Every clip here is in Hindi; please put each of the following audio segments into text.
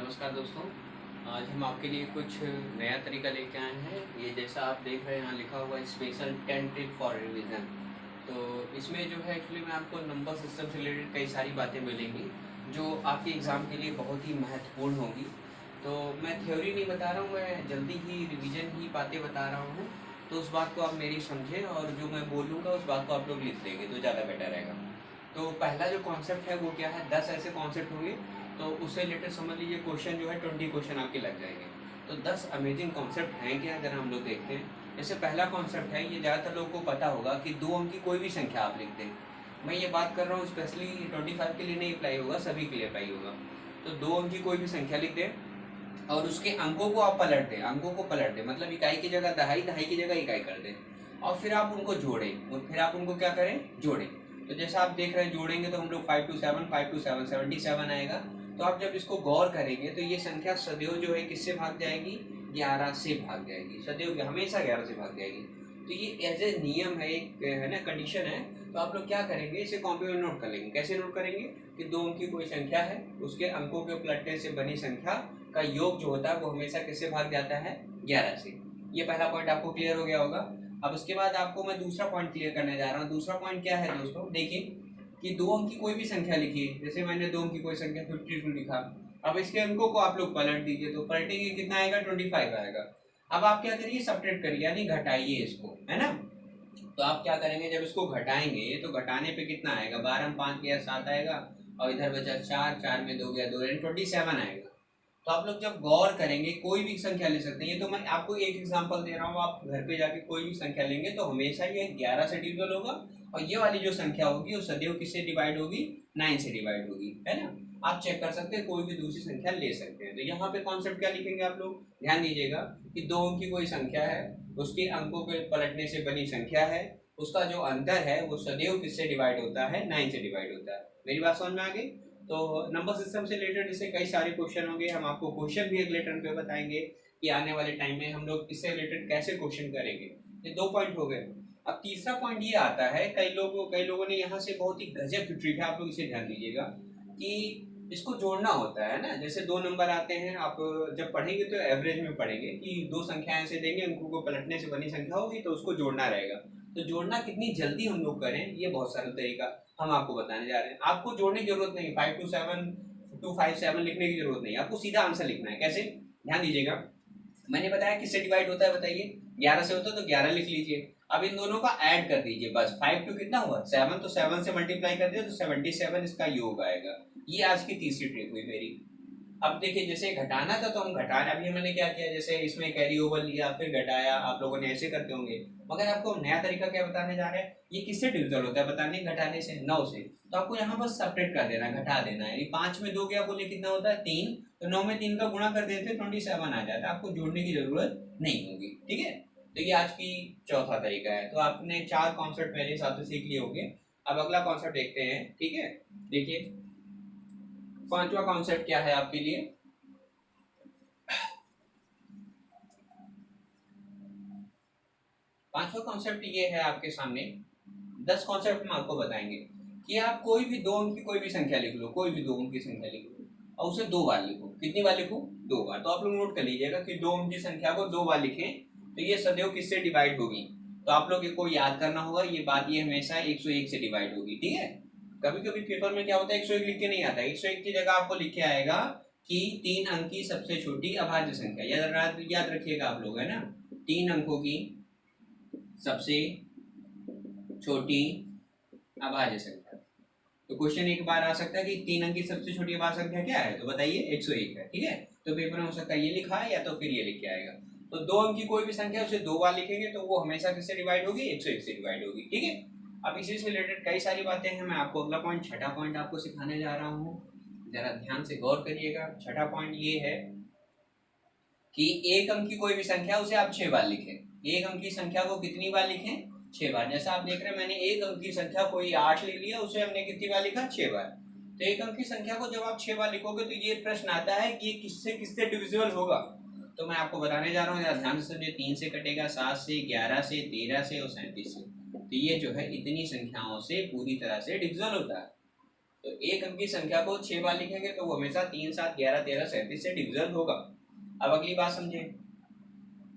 नमस्कार दोस्तों। आज हम आपके लिए कुछ नया तरीका लेके आए हैं। ये जैसा आप देख रहे हैं यहाँ लिखा हुआ है स्पेशल 10 ट्रिक फॉर रिवीजन। तो इसमें जो है एक्चुअली में आपको नंबर सिस्टम से रिलेटेड कई सारी बातें मिलेंगी जो आपके एग्ज़ाम के लिए बहुत ही महत्वपूर्ण होगी। तो मैं थ्योरी नहीं बता रहा हूँ, मैं जल्दी ही रिवीजन ही बातें बता रहा हूँ। तो उस बात को आप मेरी समझें और जो मैं बोलूँगा उस बात को आप लोग लिख लेंगे तो ज़्यादा बेटर रहेगा। तो पहला जो कॉन्सेप्ट है वो क्या है, 10 ऐसे कॉन्सेप्ट होंगे तो उससे रिलेटेड समझ लीजिए क्वेश्चन जो है 20 क्वेश्चन आपके लग जाएंगे। तो 10 अमेजिंग कॉन्सेप्ट हैं क्या, अगर हम लोग देखते हैं। जैसे पहला कॉन्सेप्ट है, ये ज़्यादातर लोगों को पता होगा कि 2 अंक की कोई भी संख्या आप लिख दें। मैं ये बात कर रहा हूँ स्पेशली 25 के लिए नहीं अप्लाई होगा, सभी के लिए अप्लाई होगा। तो 2 अंक की कोई भी संख्या लिख दें और उसके अंकों को आप पलट दें, अंकों को पलट दें मतलब इकाई की जगह दहाई, दहाई की जगह इकाई कर दें और फिर आप उनको जोड़ें और फिर आप उनको क्या करें, जोड़ें। तो जैसा आप देख रहे हैं जोड़ेंगे तो हम लोग 5 to 7 5 to 7 77 आएगा। तो आप जब इसको गौर करेंगे तो ये संख्या सदैव जो है किससे भाग जाएगी, 11 से भाग जाएगी, सदैव हमेशा 11 से भाग जाएगी। तो ये एज ए नियम है, एक है ना, कंडीशन है। तो आप लोग क्या करेंगे, इसे कॉपी में नोट कर लेंगे। कैसे नोट करेंगे कि 2 अंक की कोई संख्या है, उसके अंकों के पलटने से बनी संख्या का योग जो होता है वो हमेशा किससे भाग जाता है, 11 से। ये पहला पॉइंट आपको क्लियर हो गया होगा। अब उसके बाद आपको मैं दूसरा पॉइंट क्लियर करने जा रहा हूँ। दूसरा पॉइंट क्या है दोस्तों, देखिए कि 2 अंक की कोई भी संख्या लिखी, जैसे मैंने 2 अंक की कोई संख्या 52 लिखा। अब इसके अंकों को आप लोग पलट दीजिए तो पलटेंगे कितना आएगा, 25 आएगा। अब आप क्या करिए, सब्ट्रैक्ट करिए यानी घटाइए इसको, है ना। तो आप क्या करेंगे, जब इसको घटाएंगे तो घटाने पे कितना आएगा, 12 में 5 गया 7 आएगा और इधर बचा 4, 4 में 2 गया 2 यानी 27 आएगा। तो आप लोग जब गौर करेंगे कोई भी संख्या ले सकते हैं। ये तो मैं आपको एक एग्जांपल दे रहा हूँ, आप घर पे जाके कोई भी संख्या लेंगे तो हमेशा ये 11 से डिविजल होगा और ये वाली जो संख्या होगी वो सदैव किससे डिवाइड होगी, 9 से डिवाइड होगी, है ना। आप चेक कर सकते हैं, कोई भी दूसरी संख्या ले सकते हैं। तो यहाँ पे कॉन्सेप्ट क्या लिखेंगे आप लोग, ध्यान दीजिएगा कि 2 अंक की कोई संख्या है, उसके अंकों के पलटने से बनी संख्या है, उसका जो अंतर है वो सदैव किससे डिवाइड होता है, 9 से डिवाइड होता है। मेरी बात समझ में आ गई। तो नंबर सिस्टम से रिलेटेड इससे कई सारे क्वेश्चन होंगे, हम आपको क्वेश्चन भी अगले टर्न पे बताएंगे कि आने वाले टाइम में हम लोग इससे रिलेटेड कैसे क्वेश्चन करेंगे। ये 2 पॉइंट हो गए। अब तीसरा पॉइंट ये आता है, कई लोगों ने यहाँ से बहुत ही गजब की ट्रिक है, आप लोग इसे ध्यान दीजिएगा कि इसको जोड़ना होता है ना। जैसे 2 नंबर आते हैं, आप जब पढ़ेंगे तो एवरेज में पढ़ेंगे कि 2 संख्याएं ऐसे देंगे, अंकों को पलटने से बनी संख्या होगी तो उसको जोड़ना रहेगा। तो जोड़ना कितनी जल्दी हम लोग करें, ये बहुत सरल तरीका हम आपको बताने जा रहे हैं। आपको जोड़ने की जरूरत नहीं, 5 to 7 2 5 7 लिखने की जरूरत नहीं, आपको सीधा आंसर लिखना है। कैसे, ध्यान दीजिएगा। मैंने बताया किससे डिवाइड होता है, बताइए, 11 से होता है तो 11 लिख लीजिए। अब इन दोनों का ऐड कर दीजिए, बस 5 to कितना हुआ 7, तो 7 से मल्टीप्लाई कर दिया तो 77 इसका योग आएगा। ये आज की तीसरी ट्रिक हुई मेरी। अब देखिए, जैसे घटाना था तो हम घटाना, अभी मैंने क्या किया, जैसे इसमें कैरी ओवर लिया फिर घटाया, आप लोगों ने ऐसे करते होंगे। मगर आपको नया तरीका क्या बताने जा रहे हैं, ये किससे डिविजल होता है बताने, घटाने से, 9 से। तो आपको यहाँ बस सब्ट्रैक्ट कर देना, घटा देना है। 5 में 2 गया, बोले कितना होता है 3, तो 9 में 3 का गुणा कर देते 27 आ जाता है, आपको जोड़ने की जरूरत नहीं होगी। ठीक है, तो ये आज की चौथा तरीका है। तो आपने 4 कॉन्सेप्ट मेरे हिसाब से सीख लिए होंगे। अब अगला कॉन्सेप्ट देखते हैं। ठीक है, देखिए 5वां कॉन्सेप्ट क्या है आपके लिए। 5वां कॉन्सेप्ट ये है आपके सामने। 10 कॉन्सेप्ट हम आपको बताएंगे कि आप कोई भी 2 अंक की कोई भी संख्या लिख लो, कोई भी 2 अंक की संख्या लिख लो और उसे 2 बार लिखो। कितनी बार लिखो, 2 बार। तो आप लोग नोट कर लीजिएगा कि 2 अंक की संख्या को 2 बार लिखें तो ये सदैव किससे डिवाइड होगी। तो आप लोग को याद करना होगा ये बात, ये हमेशा 101 से डिवाइड होगी। ठीक है, कभी कभी पेपर में क्या होता है 101 लिख के नहीं आता है, 101 की जगह आपको लिख के आएगा कि 3 अंक की सबसे छोटी अभाज्य संख्या। याद रखिएगा आप लोग, है ना, 3 अंकों की सबसे छोटी अभाज्य संख्या। तो क्वेश्चन एक बार आ सकता है कि 3 अंक की सबसे छोटी अभाज्य संख्या क्या है, तो बताइए 101 है। ठीक है, तो पेपर में हो सकता है ये लिखा है या तो फिर ये लिख के आएगा। तो 2 अंक की कोई भी संख्या उसे 2 बार लिखेंगे तो वो हमेशा किससे डिवाइड होगी, 101 से डिवाइड होगी। ठीक है, अब इसी से रिलेटेड कई सारी बातें हैं। मैं आपको अगला पॉइंट, छठा पॉइंट आपको सिखाने जा रहा हूँ, जरा ध्यान से गौर करिएगा। छठा पॉइंट ये है कि 1 अंक की कोई भी संख्या उसे आप 6 बार लिखें। 1 अंक की संख्या को कितनी बार लिखें, 6 बार। जैसा आप देख रहे हैं मैंने 1 अंक की संख्या कोई 8 लिख लिया, उसे हमने कितनी बार लिखा, 6 बार। तो 1 अंक की संख्या को जब आप 6 बार लिखोगे तो ये प्रश्न आता है कि ये किससे किससे डिविजिबल होगा। तो मैं आपको बताने जा रहा हूँ, जरा ध्यान से समझिए। 3 से कटेगा, 7 से, 11 से, 13 से और 37 से। तो ये जो है इतनी संख्याओं से पूरी तरह से डिविजिबल होता है। तो एक अंक की संख्या को 6 बार लिखेंगे तो वो हमेशा 3, 7, 11, 13, 37 से डिविजल होगा। अब अगली बात समझे।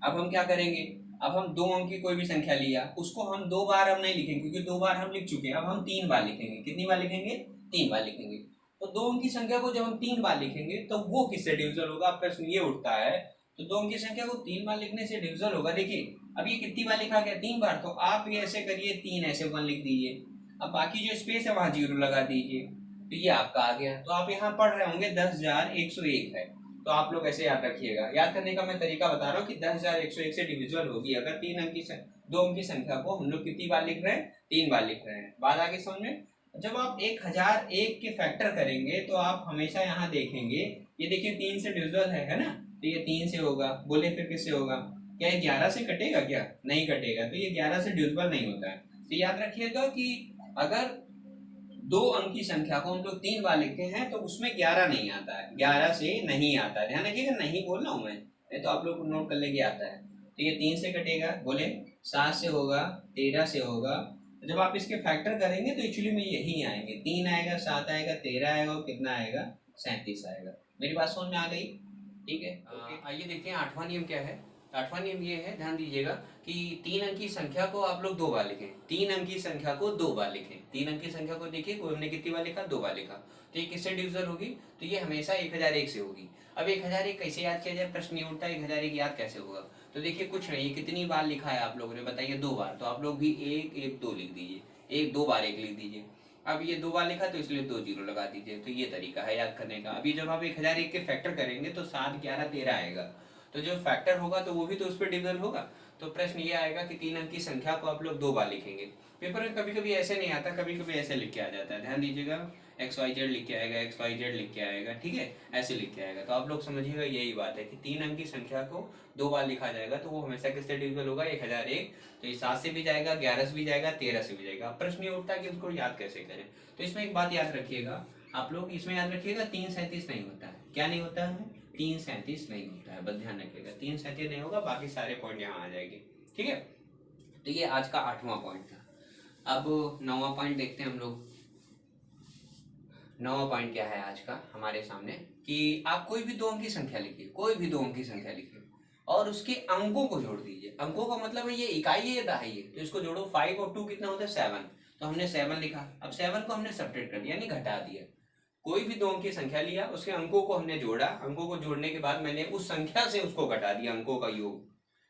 अब हम क्या करेंगे, अब हम 2 अंक की कोई भी संख्या लिया, उसको हम 2 बार हम नहीं लिखेंगे क्योंकि 2 बार हम लिख चुके हैं। अब हम 3 बार लिखेंगे। कितनी बार लिखेंगे? 3 बार लिखेंगे। तो 2 अंक की संख्या को जब हम 3 बार लिखेंगे तो वो किससे डिविजल होगा? प्रश्न ये उठता है। तो 2 अंक की संख्या को 3 बार लिखने से डिविजल होगा। देखिए अब ये कितनी बार लिखा गया? 3 बार। तो आप ये ऐसे करिए, 3 ऐसे 1 लिख दीजिए। अब बाकी जो स्पेस है वहां 0 लगा दीजिए। तो ये आपका आ गया। तो आप यहाँ पढ़ रहे होंगे 10,101 है। तो आप लोग ऐसे याद रखिएगा। याद करने का मैं तरीका बता रहा हूँ कि 10,101 से डिविजिबल होगी अगर 2 अंक की संख्या को हम लोग कितनी बार लिख रहे हैं? 3 बार लिख रहे हैं। बात आगे समझ में। जब आप 1001 के फैक्टर करेंगे तो आप हमेशा यहाँ देखेंगे, ये देखिए 3 से डिविजिबल है ना, तो ये 3 से होगा। बोले फिर किससे होगा? क्या ये 11 से कटेगा? क्या नहीं कटेगा। तो ये 11 से डिविजिबल नहीं होता है। तो याद रखिएगा कि अगर 2 अंक की संख्या को हम लोग 3 बार लिखते हैं तो उसमें 11 नहीं आता है, 11 से नहीं आता है। ध्यान रखिएगा, नहीं बोल रहा हूँ मैं, नहीं तो आप लोग नोट कर लेंगे आता है। तो ये 3 से कटेगा, बोले 7 से होगा, 13 से होगा। जब आप इसके फैक्टर करेंगे तो एक्चुअली में यही आएंगे, 3 आएगा, 7 आएगा, 13 आएगा और कितना आएगा? 37 आएगा। मेरी बात समझ में आ गई? ठीक है। आइए देखते हैं 8वां नियम क्या है। 8वां नियम ये है, ध्यान दीजिएगा कि 3 अंक की संख्या को आप लोग 2 बार लिखें। 3 अंक की संख्या को 2 बार लिखें। 3 अंक की संख्या को देखिए, कोई हमने कितनी बार लिखा? 2 बार लिखा। तो ये किससे डिविजल होगी? तो ये हमेशा 1001 से होगी। अब 1001 कैसे याद किया जाए? प्रश्न ये उठता है 1001 याद कैसे होगा? तो देखिए कुछ नहीं, ये कितनी बार लिखा है आप लोगों ने बताइए? 2 बार। तो आप लोग भी 1, 1, 2 लिख दीजिए। 1, 2 बार 1 लिख दीजिए। अब ये 2 बार लिखा तो इसलिए 2 0 लगा दीजिए। तो ये तरीका है याद करने का। अभी जब आप 1001 के फैक्टर करेंगे तो 7, 11, 13 आएगा। तो जो फैक्टर होगा तो वो भी तो उस पर डिविजल होगा। तो प्रश्न ये आएगा कि 3 अंक की संख्या को आप लोग 2 बार लिखेंगे। पेपर में कभी कभी ऐसे नहीं आता, कभी कभी ऐसे लिख के आ जाता है। ध्यान दीजिएगा, XYZ लिख के आएगा, XYZ लिख के आएगा, ठीक है, ऐसे लिख के आएगा। तो आप लोग समझिएगा यही बात है कि 3 अंक की संख्या को 2 बार लिखा जाएगा तो वो हमेशा किससे डिविजल होगा? 1001। तो ये 7 से भी जाएगा, 11 से भी जाएगा, 13 से भी जाएगा। प्रश्न ये उठता है कि उसको याद कैसे करें। तो इसमें एक बात याद रखिएगा आप लोग, इसमें याद रखिएगा 337 नहीं होता है। क्या नहीं होता है? 337 नहीं होता है। बस ध्यान रखिएगा 337 नहीं होगा, बाकी सारे पॉइंट यहाँ आ जाएंगे। ठीक है। तो ये आज का 8वां पॉइंट था। अब 9वां पॉइंट देखते हैं हम लोग। 9वां पॉइंट क्या है आज का हमारे सामने कि आप कोई भी 2 अंक की संख्या लिखिए, कोई भी 2 अंक की संख्या लिखिए और उसके अंकों को जोड़ दीजिए। अंकों का मतलब है ये इकाई है या दहाई है, तो इसको जोड़ो। 5 और 2 कितना होता है? 7। तो हमने 7 लिखा। अब 7 को हमने सब्ट्रैक्ट कर दिया, यानी घटा दिया। कोई भी 2 अंक की संख्या लिया, उसके अंकों को हमने जोड़ा। अंकों को जोड़ने के बाद मैंने उस संख्या से उसको घटा दिया, अंकों का योग।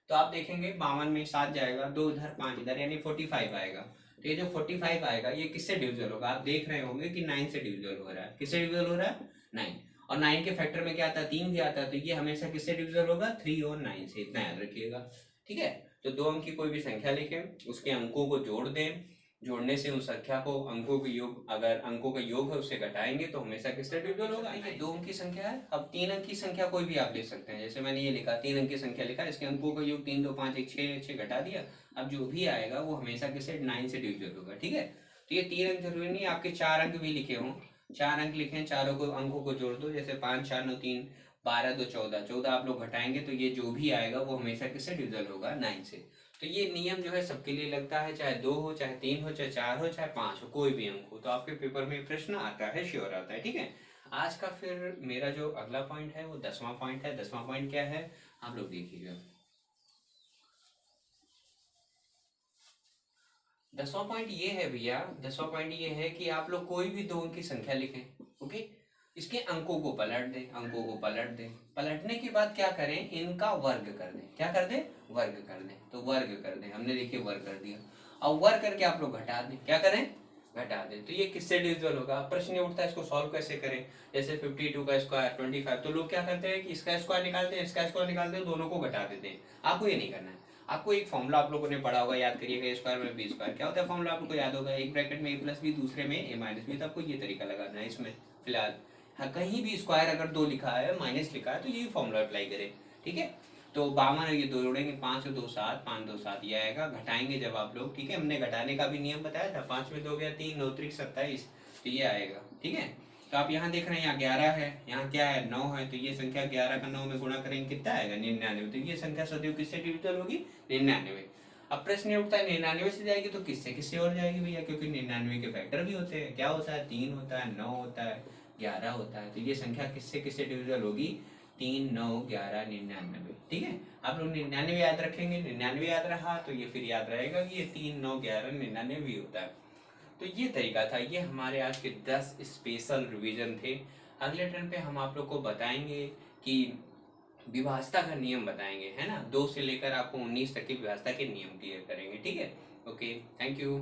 तो आप देखेंगे 52 में 7 जाएगा, 2 इधर 5 इधर, यानी 45 आएगा। तो ये जो 45 आएगा ये किससे डिविजल होगा? आप देख रहे होंगे कि 9 से डिविजल हो रहा है। किससे डिविजल हो रहा है? 9। और 9 के फैक्टर में क्या आता है? 3 भी आता है। तो ये हमेशा किससे डिविजल होगा? 3 और 9 से। इतना याद रखिएगा। ठीक है। तो 2 अंक की कोई भी संख्या लिखें, उसके अंकों को जोड़ दें। जोड़ने से उस संख्या को अंकों के योग, अगर अंकों का योग है उससे घटाएंगे तो हमेशा किससे डिविजल होगा? ये 2 अंक की संख्या है। अब 3 अंक की संख्या कोई भी आप ले सकते हैं। जैसे मैंने ये लिखा, 3 अंक की संख्या लिखा, इसके अंकों का योग 3, 2, 5, 1, 6 घटा दिया। अब जो भी आएगा वो हमेशा किससे? 9 से डिविजल होगा। ठीक है। तो ये 3 अंक जरूरी नहीं, आपके 4 अंक भी लिखे हों। 4 अंक लिखे, चारों को अंकों को जोड़ दो। जैसे 5, 4, 9, 3, 12, 2, 14। 14 आप लोग घटाएंगे तो ये जो भी आएगा वो हमेशा किससे डिविजल होगा? 9 से। तो ये नियम जो है सबके लिए लगता है, चाहे 2 हो, चाहे 3 हो, चाहे 4 हो, चाहे 5 हो, कोई भी अंक हो। तो आपके पेपर में प्रश्न आता है, श्योर आता है। ठीक है। आज का फिर मेरा जो अगला पॉइंट है वो 10वां पॉइंट है। 10वां पॉइंट क्या है आप लोग देखिएगा। 10वां पॉइंट ये है भैया, 10वां पॉइंट ये है कि आप लोग कोई भी 2 अंक की संख्या लिखें। ओके। इसके अंकों को पलट दें, अंकों को पलट दें। पलटने के बाद क्या करें? इनका वर्ग कर दें। क्या कर दें? वर्ग कर दें। तो वर्ग कर दें, हमने देखिए वर्ग कर दिया। अब वर्ग करके आप लोग घटा दें। क्या करें? घटा दें। तो ये किससे डिविजल होगा? प्रश्न उठता है इसको सॉल्व कैसे करें। जैसे 52 का स्क्वायर 25, तो लोग क्या करते हैं कि इसका स्क्वायर निकालते हैं, इसका स्क्वायर निकालते हैं, दोनों को घटा देते हैं। आपको ये नहीं करना है। आपको एक फॉर्मूला आप लोगों ने पढ़ा होगा, याद करिएगा। स्क्वायर में बी स्क्वायर क्या होता है? फॉर्मूला आपको याद होगा, एक ब्रैकेट में a प्लस बी, दूसरे में a माइनस बी। तो आपको ये तरीका लगाना है इसमें फिलहाल। हाँ, कहीं भी स्क्वायर अगर 2 लिखा है, माइनस लिखा है, तो यही फॉर्मूला अप्लाई करें। ठीक है। तो 52 ये 2 जोड़ेंगे, 5 2 7, 5 2 7 ये आएगा। घटाएंगे जब आप लोग, ठीक है, हमने घटाने का भी नियम बताया था। 5 में 2 गया 3, 9 3 27, तो ये आएगा। ठीक है। तो आप यहाँ देख रहे हैं, यहाँ 11 है, यहाँ क्या है? 9 है। तो ये संख्या 11 का 9 में गुणा करेंगे कितना आएगा? 99। तो ये संख्या सदैव किससे डिविजल होगी? 99। अब प्रश्न ये उठता है 99 से जाएगी तो किससे किससे और जाएगी भैया, क्योंकि 99 के फैक्टर भी होते हैं। क्या होता है, 3 होता है, 9 होता है, 11 होता है। तो ये संख्या किससे किससे डिविजिबल होगी, 3, 9, 11, 99। ठीक है, आप लोग 99 याद रखेंगे, 99 याद रहा तो ये फिर याद रहेगा कि ये 3, 9, 11, 99 भी होता है। तो ये तरीका था, ये हमारे आज के 10 स्पेशल रिवीजन थे। अगले टर्न पे हम आप लोग को बताएंगे कि विभाजता का नियम बताएंगे, है ना। 2 से लेकर आपको 19 तक की विभाजता के नियम क्लियर करेंगे। ठीक है, ओके, थैंक यू।